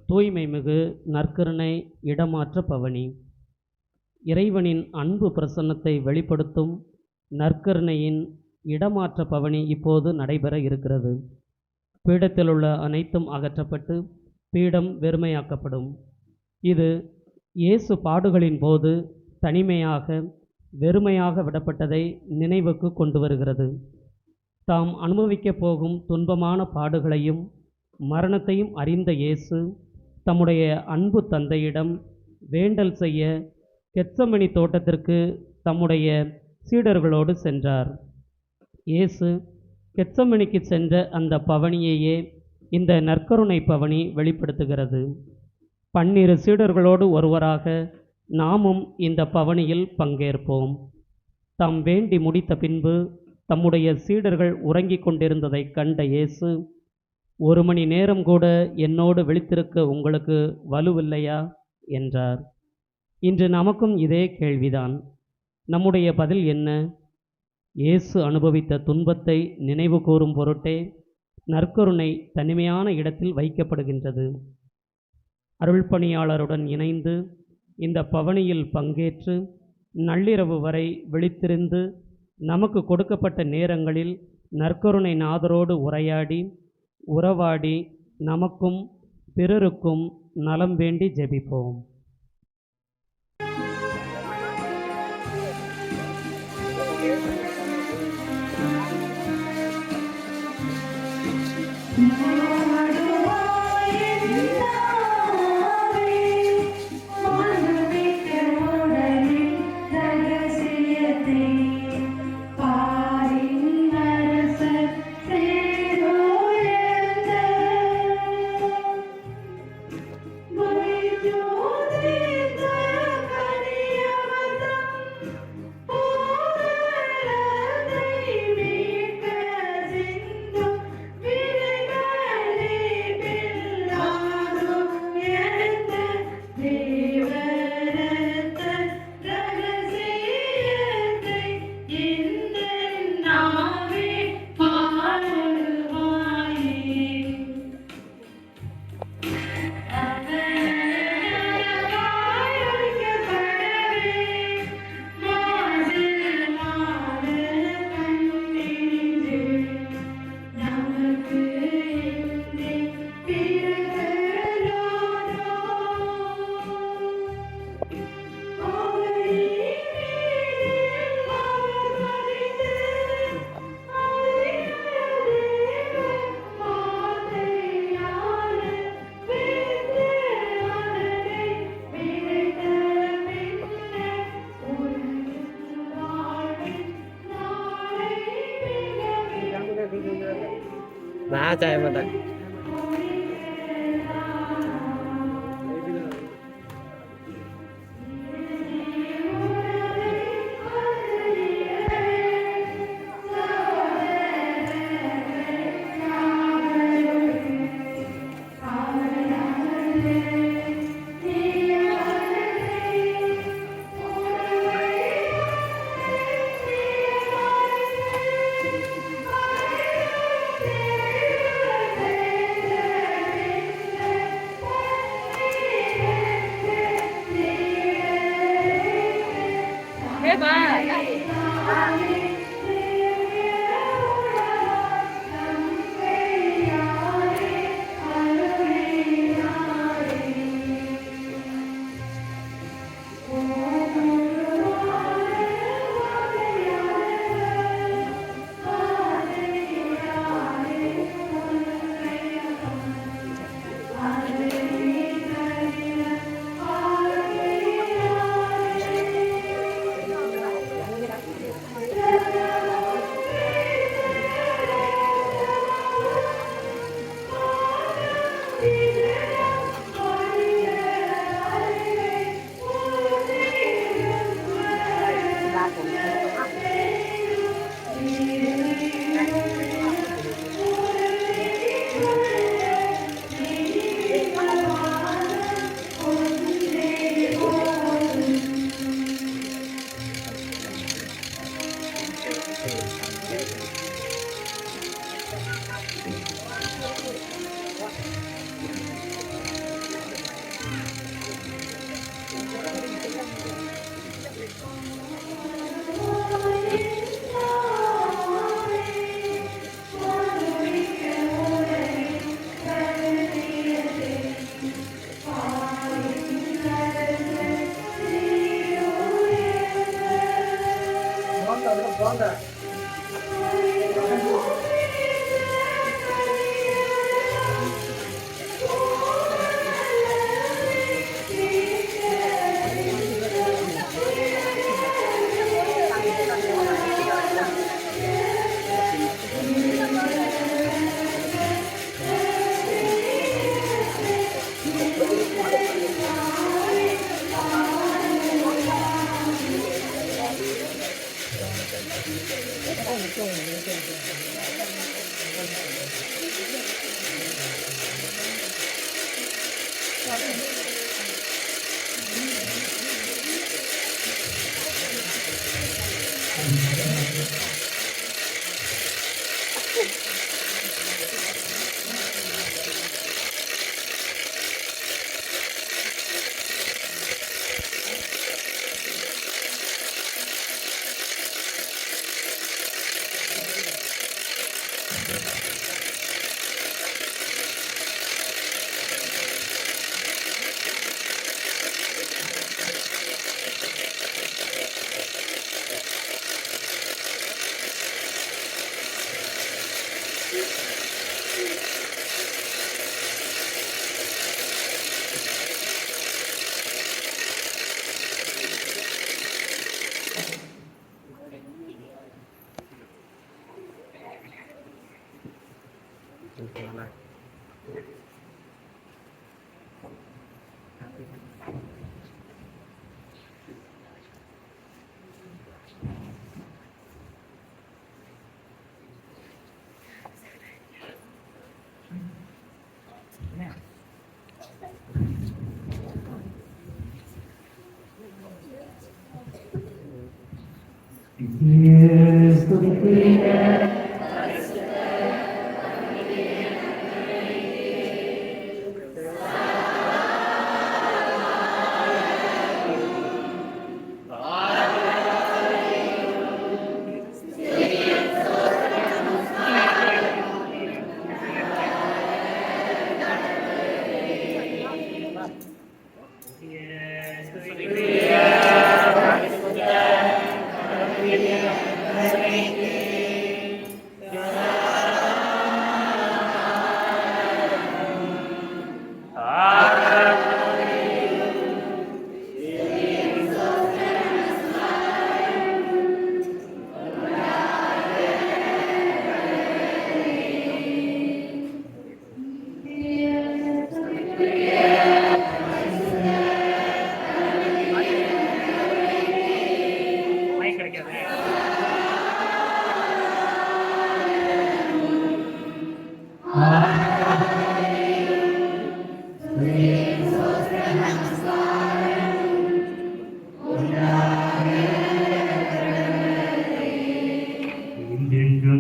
தூய்மை மிகு நற்கருணை இடமாற்ற பவனி. இறைவனின் அன்பு பிரசன்னத்தை வெளிப்படுத்தும் நற்கருணையின் இடமாற்ற பவனி இப்போது நடைபெற இருக்கிறது. பீடத்தில் உள்ள அனைத்தும் அகற்றப்பட்டு பீடம் வெறுமையாக்கப்படும். இது இயேசு பாடுகளின் போது தனிமையாக வெறுமையாக விடப்பட்டதை நினைவுக்கு கொண்டு வருகிறது. தாம் அனுபவிக்கப் போகும் துன்பமான பாடுகளையும் மரணத்தையும் அறிந்த இயேசு தம்முடைய அன்பு தந்தையிடம் வேண்டல் செய்ய கெத்சமனி தோட்டத்திற்கு தம்முடைய சீடர்களோடு சென்றார். இயேசு கெத்சமனிக்கு சென்ற அந்த பவனியையே இந்த நற்கருணை பவனி வெளிப்படுத்துகிறது. 12 சீடர்களோடு ஒருவராக நாமும் இந்த பவனியில் பங்கேற்போம். தாம் வேண்டி முடித்த பின்பு தம்முடைய சீடர்கள் உறங்கிக் கொண்டிருந்ததை கண்ட இயேசு, 1 மணி நேரம் கூட என்னோடு விழித்திருக்க உங்களுக்கு வலுவில்லையா என்றார். இன்று நமக்கும் இதே கேள்விதான். நம்முடைய பதில் என்ன? இயேசு அனுபவித்த துன்பத்தை நினைவு கூறும் பொருட்டே நற்கருணை தனிமையான இடத்தில் வைக்கப்படுகின்றது. அருள்பணியாளருடன் இணைந்து இந்த பவனியில் பங்கேற்று நள்ளிரவு வரை விழித்திருந்து நமக்கு கொடுக்கப்பட்ட நேரங்களில் நற்கருணை நாதரோடு உரையாடி உறவாடி நமக்கும் பிறருக்கும் நலம் வேண்டி ஜெபிப்போம். Nah, saya mata.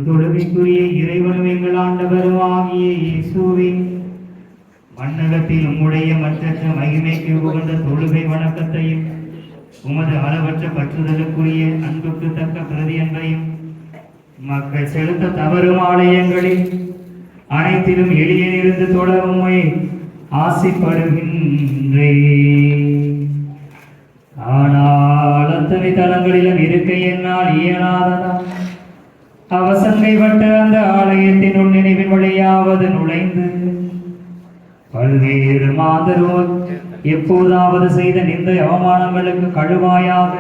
தொழுகைக்குரிய இறைவனும் எங்கள் ஆண்டவருமாகிய இயேசுவே, மண்ணகத்தில் உம்முடைய மற்றற்ற மகிமைக்கு உகந்த தொழுகை வணக்கத்தையும் உமது அளவற்ற பற்றுதலுக்குரிய அன்புக்கு தக்க பிரதி அன்பையும் மக்கள் செலுத்த தவறும் ஆலயங்களில் அனைத்திலும் எளியனிருந்து தொடருமை ஆசைப்படுகின்றே. ஆனால் அத்தனை தலங்களிலும் இருக்க என்னால் இயலாததா அவசங்கைப்பட்ட அந்த ஆலயத்தினுள் நினைவின் வழியாவது நுழைந்து பல்வேறு மாதரும் எப்போதாவது செய்த நிந்த அவமானங்களுக்கு கழுவாயாக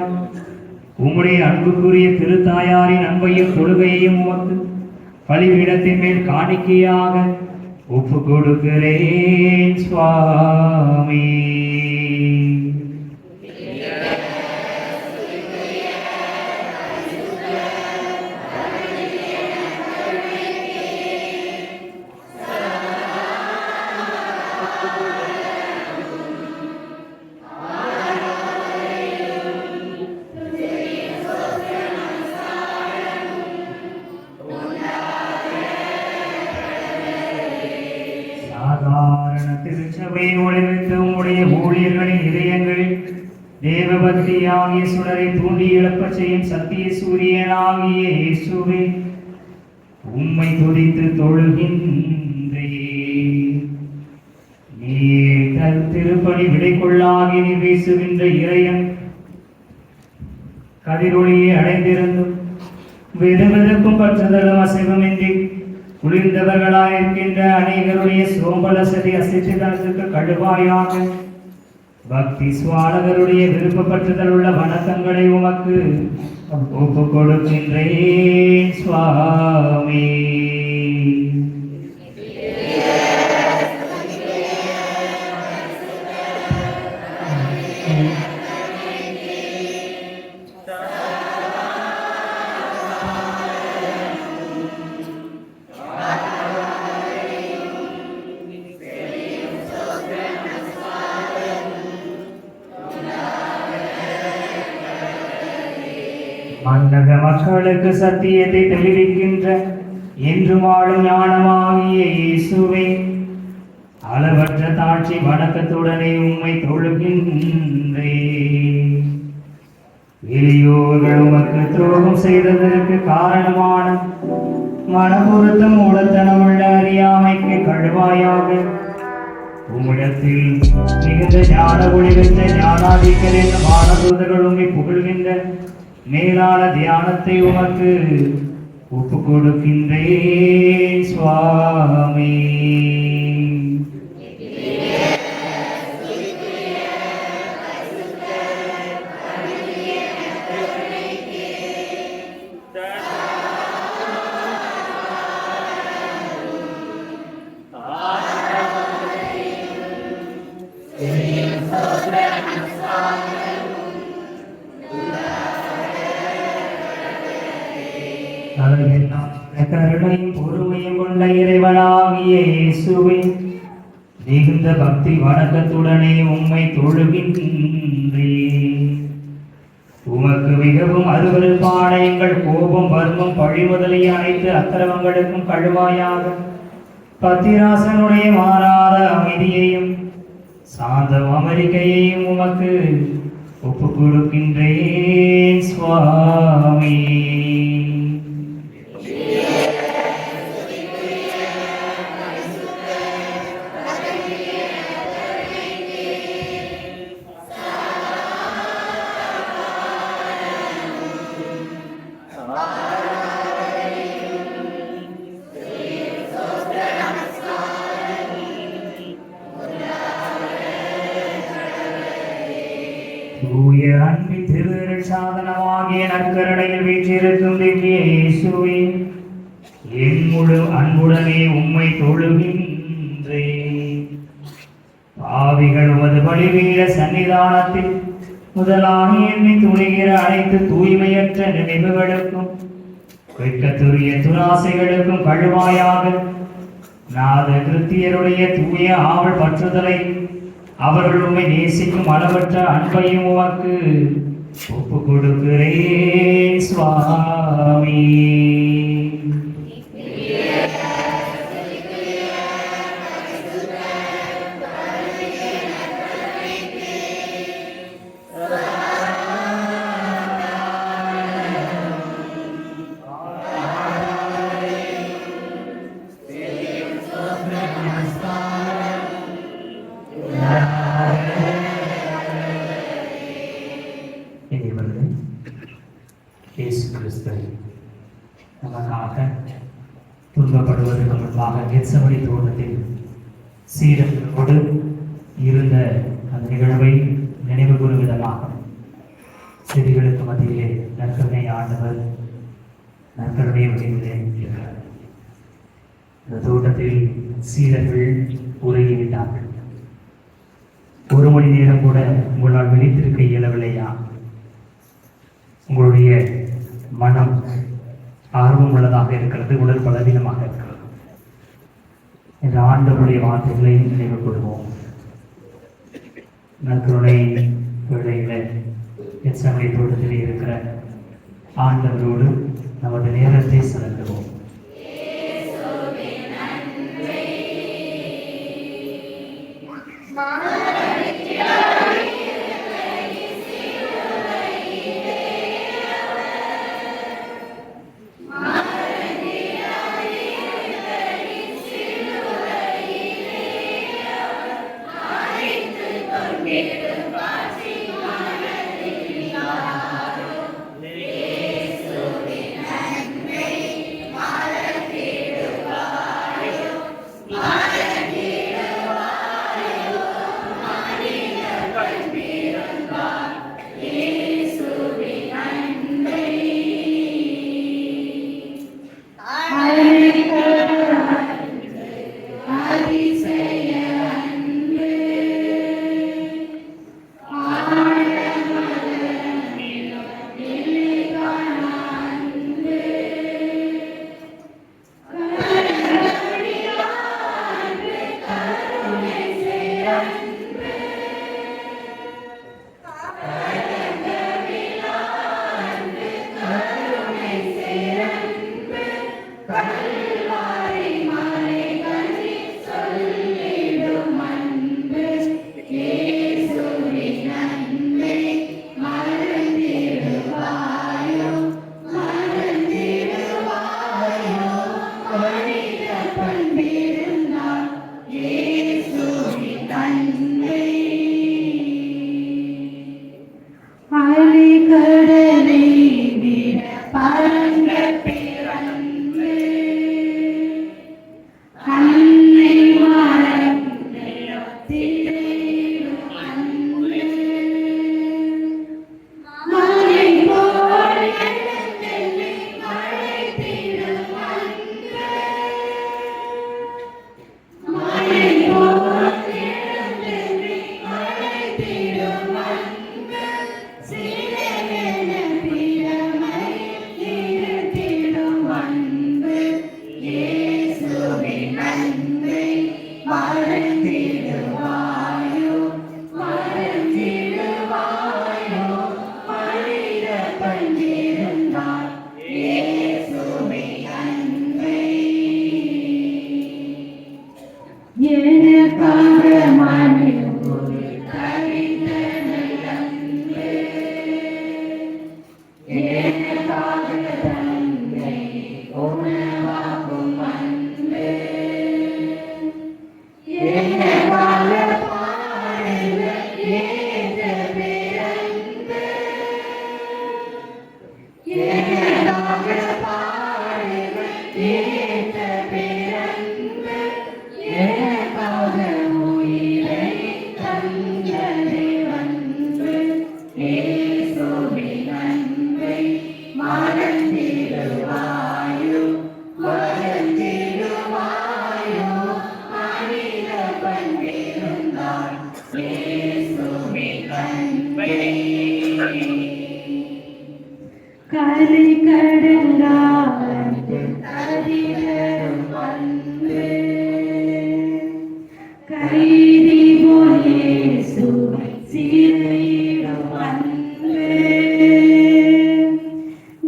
உம்முடைய அன்புக்குரிய திருத்தாயாரின் அன்பையும் தொழுகையையும் உமக்கு பலிபீடத்தின் மேல் காணிக்கையாக ஒப்பு கொடுக்கிறேன் சுவாமி. சாதாரண திருச்சபை ஒளிவித்து உம்முடைய ஊழியர்களின் இதயங்களில் தேவபக்தியாகிய சுடரை தூண்டி எழுப்பச் செய்யும் சத்திய சூரியனாகிய இயேசுவே, உம்மை துதித்து தொழுகின்றே. நீர் திருப்பணி விடைக்குள்ளாகி நீ வீசுகின்ற இறையன் கதிரொளியை அடைந்திருந்தும் விறுவிறுப்பும் பற்றுதலும் அசைவமின்றி குளிர்ந்தவர்களாயிருக்கின்ற அநேகருடைய சோம்பல் அசதி அசைத்ததற்கு கழுவாயாக பக்தி சுவாலகருடைய விருப்பப்பற்றுதல் உள்ள வணக்கங்களை உமக்கு ஒப்பு கொடுக்கின்றேன் சுவாமி. மன்னக மக்களுக்கு சத்தியத்தை தெளிவிக்கின்ற என்று வாழும் ஞானமாகிய இயேசுவே, அளவற்ற தாட்சி வணக்கத்துடனே உம்மை தொழுகின்றேன். எளியோர்கள் உமக்கு துரோகம் செய்ததற்கு காரணமான மனப்பொருத்தம் மூலத்தனமுள்ள அறியாமைக்கு கழுவாயாக. உம்மிடத்தில் மிகுந்த ஞான ஒளி பெற்ற ஞானாதிக்கர் என்ற வானதூதர்கள் உம்மை புகழ்கின்ற மேலான தியானத்தை உமக்கு ஒப்பு கொடுக்கின்றேன் சுவாமி. கருணையும் பொறுமையும் கொண்ட இறைவனாகிய இயேசுவே, மிகுந்த பக்தி வணக்கத்துடனே உம்மை தொழுகின்றேன். உமக்கு மிகவும் அருவருப்பான எங்கள் கோபம், வர்மம், பழி முதலிய அனைத்து அக்கிரமங்களுக்கும் கழுவாயாக. பத்திராசனுடைய மாறாத அமைதியையும் சாந்த அமெரிக்கையையும் உமக்கு ஒப்பு கொடுக்கின்றேன் சுவாமி. தூய அன்பின் திருவிரல் சாதனமாகிய நற்கருணையில் வீற்றிருக்கும் திவ்ய இயேசுவே, என் முழு அன்புடனே உம்மை தொழுகின்றேன். பாவிகள் உமது பலிபீட சன்னிதானத்தில் முதலாக எண்ணி துணிகிற அனைத்து தூய்மையற்ற நினைவுகளுக்கும் வெட்கத்துரிய துராசைகளுக்கும் கழுவாயாக. நாத கிருத்தியருடைய தூய ஆவல் பற்றுதலை, அவர்கள் உம்மை நேசிக்கும் அளவற்ற அன்பையும் உமக்கு ஒப்பு கொடுக்கிறேன் சுவாமி. இயேசு கிறிஸ்து நமக்காக துன்பப்படுவதற்கு முன்பாக கெத்சமனி தோட்டத்தில் சீடர்களோடு இருந்த அந்த நிகழ்வை நினைவு கூறும் விதமாக செடிகளுக்கு மத்தியிலே நற்கருணை ஆண்டவர் நற்கருணை வழியிலே இருக்கிறார். இந்த தோட்டத்தில் சீடர்கள் உறங்கிவிட்டார்கள். ஒரு மணி நேரம் கூட உங்களால் விழித்திருக்க இயலவில்லையா? உங்களுடைய மனம் ஆர்வம் உள்ளதாக இருக்கிறது, உடல் பலவீனமாக இருக்கிறது என்ற ஆண்டவருடைய வார்த்தைகளை நினைவு கொள்வோம். நற்கருணை வேளையில எச்சமலை தோட்டத்தில் இருக்கிற ஆண்டவரோடு நமது நேரத்தை செலுத்துவோம். அலை கடங்காது அதிகம் அன்பு கைதி போயேசுவை சீரையிடும் அன்பு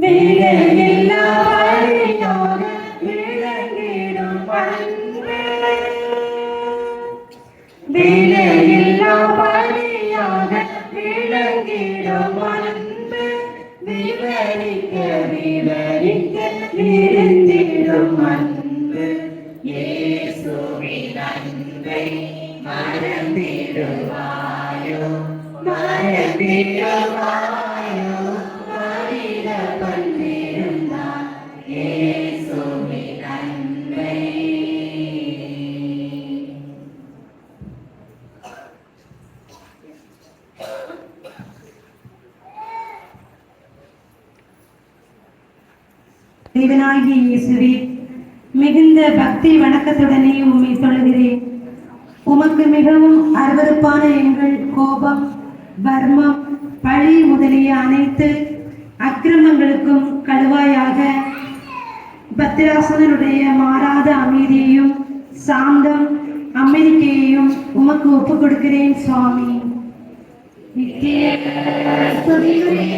விலையில்லா வழியாக விளங்கிடும் அன்பு விலையில்லா வழியாக விளங்கிடும் அன்பு விவரிக்க விவரிக்க விருந்திடும் அன்பு இயேசுவின் அன்பை மறந்திடுவாயோ மறந்திடுவாயோ மறித கொண்டிருந்தார் இயேசுவின் அன்பை. தேவனாகிய இயேசுவே, மிகுந்த பக்தி வணக்கத்துடனே உம்மை தொழுகிறேன். உமக்கு மிகவும் அருவருப்பான எங்கள் கோபம், வர்மம், பழி முதலிய அனைத்து அக்கிரமங்களுக்கும் கழுவாயாக பத்திராசனனுடைய மாறாத அமைதியையும் சாந்தம் அமெரிக்கையையும் உமக்கு ஒப்புக் கொடுக்கிறேன் சுவாமி. நித்திய ஸ்துதியுடைய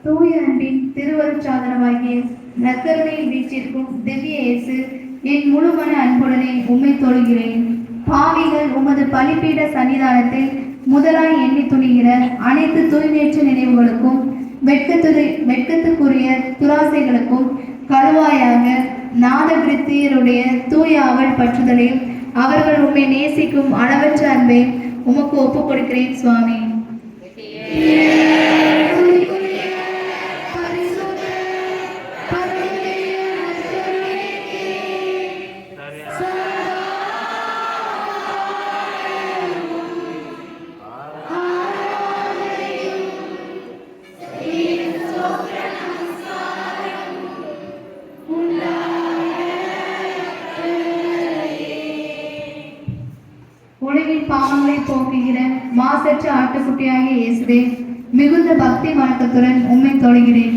தூய அன்பின் திருவருட்சாதனமாகிய நற்கருணையில் வீற்றிருக்கும் திவ்ய இயேசு, என் முழு மன அன்புடனே உம்மை தொழுகிறேன். பாவிகள் உமது பலிபீட சன்னிதானத்தில் முதலாய் எண்ணி துணிகிற அனைத்து தூய்மையற்ற நினைவுகளுக்கும் வெட்கத்துக்குரிய துராசைகளுக்கும் கழுவாயாக நாதகிருத்தியருடைய தூய அவள் பற்றுதலையும் அவர்கள் உம்மை நேசிக்கும் அளவற்ற அன்பையும் உமக்கு ஒப்புக் கொடுக்கிறேன் சுவாமி. உலகின் பாவங்களை போக்குகிற மாசற்ற ஆட்டுக்குட்டியாகிய இயேசுவே, மிகுந்த பக்தி வணக்கத்துடன் உம்மை தொழுகிறேன்.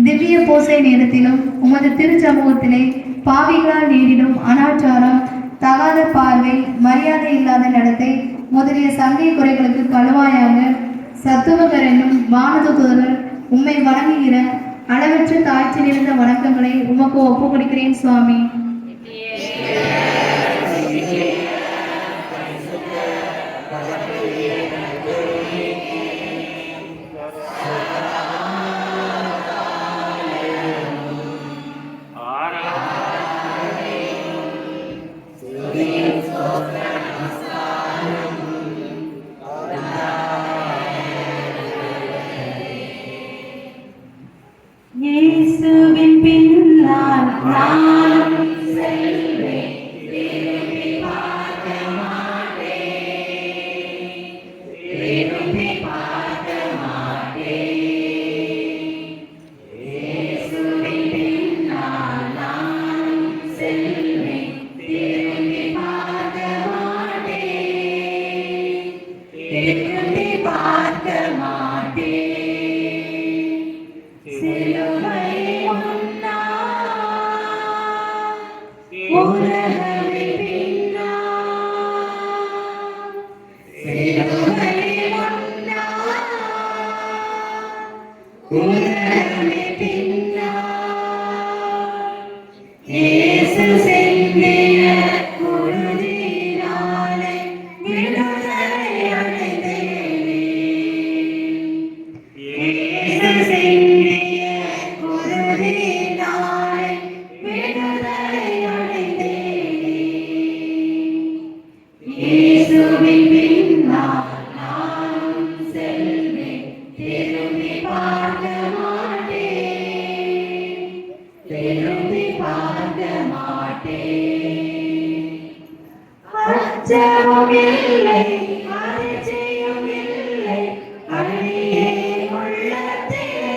திவ்ய பூசை நேரத்திலும் உமது திருச்சமூகத்திலே பாவிகளால் நேரிடும் அனாச்சாரம், தகாத பார்வை, மரியாதை இல்லாத நடத்தை முதலிய சங்கை குறைகளுக்கு கழுவாயாக சத்துவகர் என்னும் வானதூதர்கள் உம்மை வணங்குகிற அளவற்ற தாழ்ச்சி நிறைந்த வணக்கங்களை உமக்கு ஒப்புக் கொடுக்கிறேன் சுவாமி. இயேசுவின் பின்னால் நானும் செல்வேன், திரும்பி பார்க்க மாட்டேன், திரும்பி பார்க்க மாட்டேன். இயேசுவின் பின்னால் நானும் செல்வேன், திரும்பி பார்க்க மாட்டேன், திரும்பி பார்க்க மாட்டேன். சிலுவை முன்னால் உலகமே பின்னால், சிலுவை முன்னால் உலகமே பின்னால். இயேசு சிந்திய குருதியினாலே விடுதலை அடைந்தேனே. இயேசு சிந்திய குருதியினாலே விடுதலை அடைந்தேனே. இயேசுவின் பின்னால் நானும் செல்வேன், திரும்பி பார்க்க மாட்டேன், திரும்பி பார்க்க மாட்டேன். அச்சமும் இல்லை அதிர்ச்சியும் இல்லை அழியே உள்ளத்திலே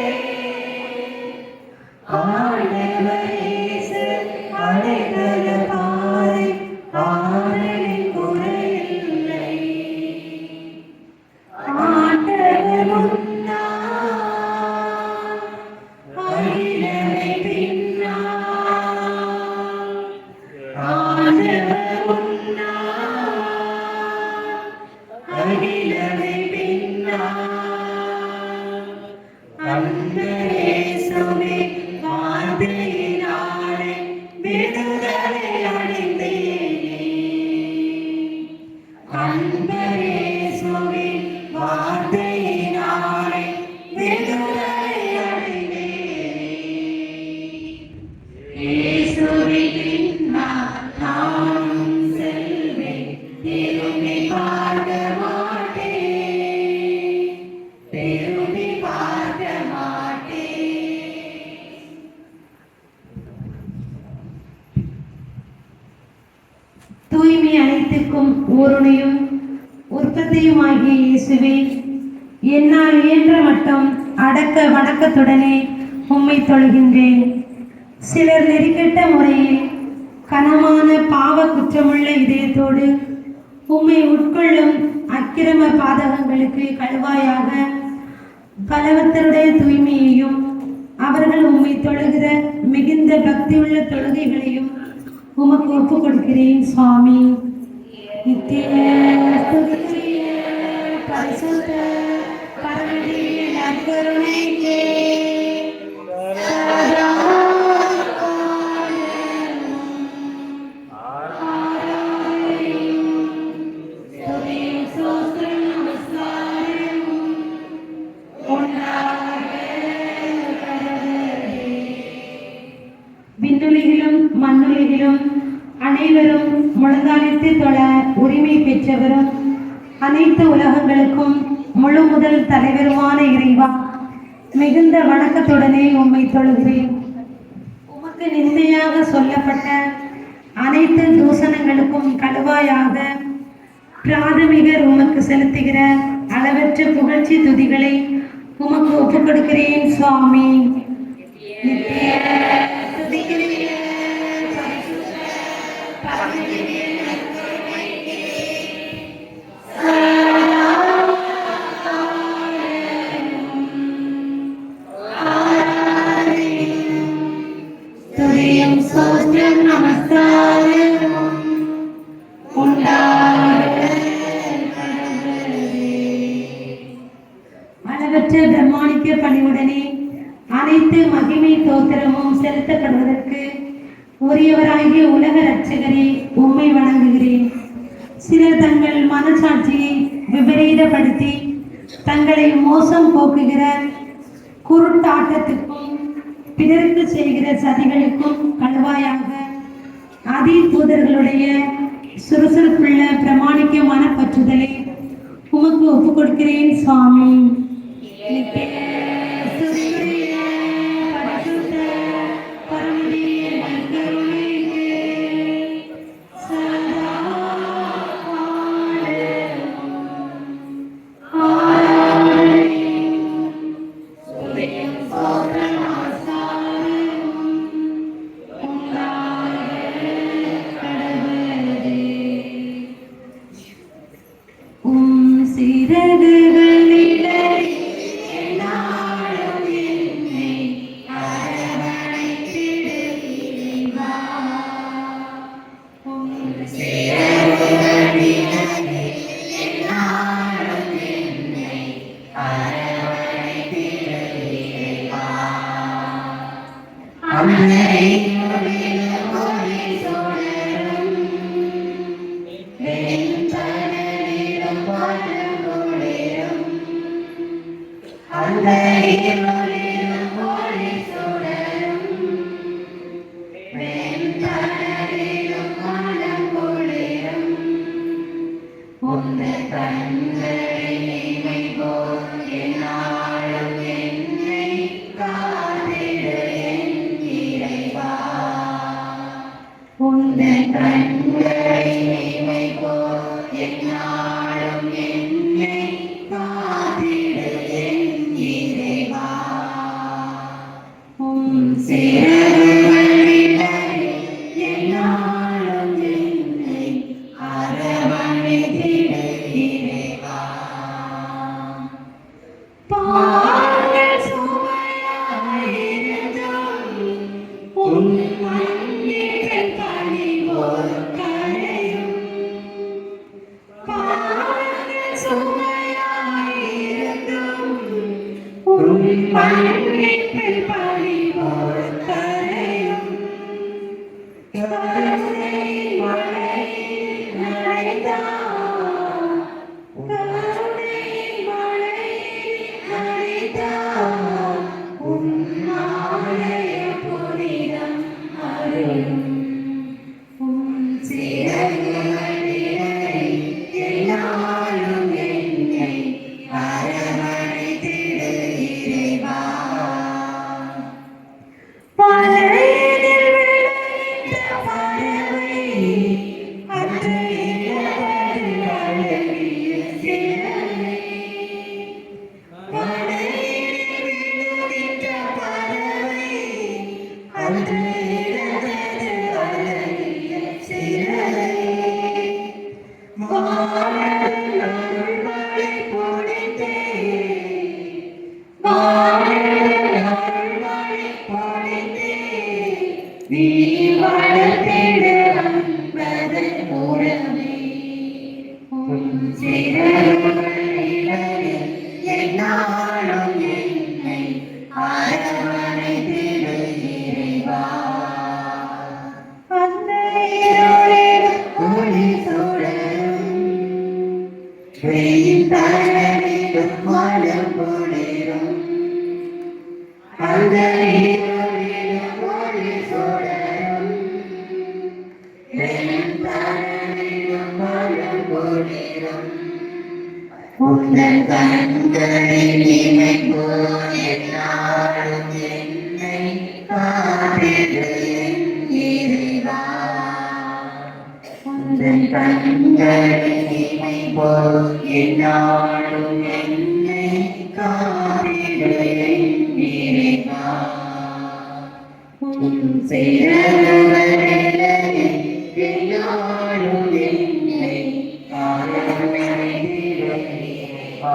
ஆண்டவர் இயேசு அடைக்கல பாறை ஆதலின் குறையில்லை ஆண்டவர் முன்னால் அகிலமே பின்னால் ஆண்டவர் முன்னால் அகிலமே பின்னால் அந்த இயேசுவே வார்த்தையினாலே விடுதலை அடைந்தேனே அந்த இயேசுவே வார்த்தையினாலே விடுதலை அடைந்தேனே இயேசுவின் பின்னால் நானும் செல்வேன் திரும்பி பார்க்க மாட்டேன் திரும்பி பார்க்க மாட்டேன் தூய்மை அனைத்துக்கும் ஊருணையும் உற்பத்தியுமாகிய இயேசுவே என்னால் இயன்ற மட்டும் அடக்க வணக்கத்துடனே உம்மை தொழுகின்றேன். சிலர் நெறிக்கெட்ட முறையில் கனமான பாவ குற்றமுள்ள இதயத்தோடு உம்மை உட்கொள்ளும் அக்கிரம பாதகங்களுக்கு கழுவாயாக பலவத்தருடைய தூய்மையையும் அவர்கள் உம்மை தொழுகிற மிகுந்த பக்தியுள்ள தொழுகைகளையும் உமக்கு ஒப்புக் கொடுக்கிறேன் சுவாமி. நித்திய ஸ்துதிக்குரிய பரிசுத்த பரமதிய நற்கருணைக்கே சதா காலமும் ஆராதனையும் ஸ்துதியும் ஸ்தோத்திரம் நமஸ்காரமும் உண்டாக கடவுளே. விண்ணுலகிலும் மண்ணுலகிலும் அனைவரும் முழங்காலிட்டு தொழ உரிமை பெற்றவரும் அனைத்து உலகங்களுக்கும் முழு முதல் தலைவருமான இறைவா, மிகுந்த வணக்கத்துடனே உம்மை தொழுகிறேன். உமக்கு நிந்தையாக சொல்லப்பட்ட அனைத்து தூசணங்களுக்கும் கழுவாயாக பிராதமிகர் உமக்கு செலுத்துகிற அளவற்ற புகழ்ச்சி துதிகளை உமக்கு ஒப்புக் கொடுக்கிறேன் சுவாமி. நித்திய ஸ்துதிக்குரிய பரிசுத்த பரமதிய நற்கருணைக்கே சதா காலமும் ஆராதனையும் ஸ்துதியும் ஸ்தோத்திரம் நமஸ்காரமும் உண்டாக கடவுளே. அளவற்ற பிரம்மாணிக்க பணிவுடனே அனைத்து மகிமை தோத்திரமும் செலுத்தப்படுவதற்கு உரியவராகிய உலக இரட்சகரே உம்மை வணங்குகிறேன். சிலர் தங்கள் மனசாட்சியை விபரீதப்படுத்தி தங்களை மோசம் போக்குகிற குருட்டாட்டத்துக்கும் பிறருக்கு செய்கிற சதிகளுக்கும் கழுவாயாக அதி தூதர்களுடைய சுறுசுறுப்புள்ள பிரமாணிக்கமான பற்றுதலை உமக்கு ஒப்புக் கொடுக்கிறேன் சுவாமி. ஸ்துதிக்குரிய பரிசுத்த பரமதிய நற்கருணைக்கே சதா காலமும் ஆராதனையும் ஸ்துதியும் ஸ்தோத்திரம் நமஸ்காரமும் உண்டாக கடவுளே. சிறகுகளிலே என்னாலும் என்னை அரவணைத்திடு இறைவா. சிறகுகளிலே என்னாலும் என்னை அரவணைத்திடு இறைவா. அந்த இருளிலும் ஒளி சுடரும் வெண்படலிலும் பழங்குளிரும் அந்த இருளிலும் ஒளி சுடரும் வெண்படலிலும் பழங்குளிரும் உந்த கண்களின் இமை போல் என்னாலும் என்னை காத்திடு என் இறைவா. உந்த கண்களின் இமை போல் என்னாலும் என்னை அரவணைத்திட இறைவா. பாங்கள் சுமையாயிருந்தும் உன் மன்னிப்பின் பணிவோர் கரையும். பாங்கள் சுமையாயிருந்தும் உன் மன்னிப்பின் பணிவோர் கரையும். கருணை மழை நனைந்தார், கருணை மழை நனைந்தார், உன் ஆலய புனிதம் அருளும். உன் சிறகுகளிலே என்னாலும் என்னை அரவணைத்திட இறைவா. பழையதில் விளைந்த பறவை அன்று இழந்தது அழகிய சிறகை. பழையதில் விளைந்த பறவை அன்று இழந்தது அழகிய சிறகை. வானவில் அருள்மழை பொழிந்தே, வானவில் அருள்மழை பொழிந்தே, நீ வளர்த்திட வந்ததன் உறவே. உன் சிறகுகளிலே என்னாலும் என்னை அரவணைத்திட இறைவா. அந்த இருளில் ஒளி சுடரும், வெயில் தழலிலும் மனம் குளிரும். அந்த இருளிலும் ஒளி சுடரும், வெயில் தழலிலும் மனம் குளிரும். உந்தன் கண்களில் இமைப்போர் என்னாலும் என்னை காத்திடு என் இறைவா. உந்தன் கண்களில் இமைப்போர் என்னாலும் என்னை காத்திடு என் இறைவா. உன் சிறகுகளிலே என்னாலும் என்னை அரவணைத்திட இறைவா.